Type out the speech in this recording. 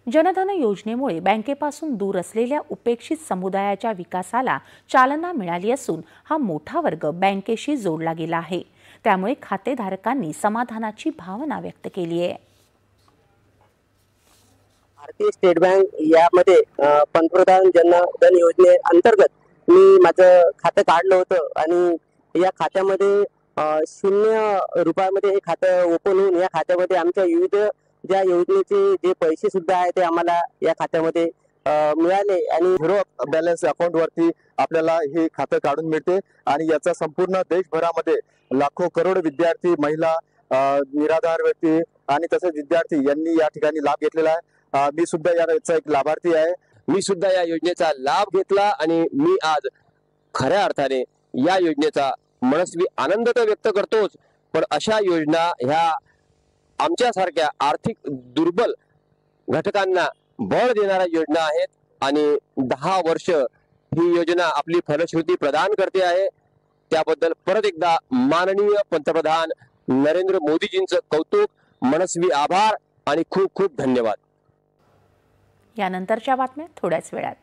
जनधन योजनेमुळे बँकेपासून दूर असलेल्या उपेक्षित समुदायाच्या विकासाला चालना मिळाली असून हा मोठा वर्ग बँकेशी जोडला गेला आहे। त्यामुळे खातेधारकांनी समाधानाची भावना व्यक्त केली आहे। भारतीय स्टेट बँक यामध्ये पंतप्रधान जनधन योजने अंतर्गत मी माझं खातं काढलं होतं आणि या खात्यामध्ये 0 रुपयामध्ये हे खातं ओपन होऊन या खात्यामध्ये आमच्या विविध ज्या योजनेचे जे पैसे सुद्धा आहे ते आम्हाला या खात्यामध्ये मिळाले आणि झिरो बॅलन्स अकाउंट वरती आपल्याला हे खातं काढून मिळते आणि याचा संपूर्ण देशभरामध्ये लाखो करोड विद्यार्थी, महिला, निराधार व्यक्ती आणि तसेच विद्यार्थी यांनी या ठिकाणी लाभ घेतलेला आहे। मी सुद्धा याचा एक लाभार्थी आहे। मी सुद्धा या योजनेचा लाभ घेतला आणि मी आज खऱ्या अर्थाने या योजनेचा मनस्वी आनंद तर व्यक्त करतोच, पण अशा योजना ह्या आमच्यासारख्या आर्थिक दुर्बल घटकांना बळ देणाऱ्या योजना आहेत आणि 10 वर्ष ही योजना आपली फलश्रुती प्रदान करते आहे। त्याबद्दल परत एकदा माननीय पंतप्रधान नरेंद्र मोदीजींचं कौतुक, मनस्वी आभार आणि खूप खूप धन्यवाद। यानंतरच्या बातम्या थोड्याच वेळात।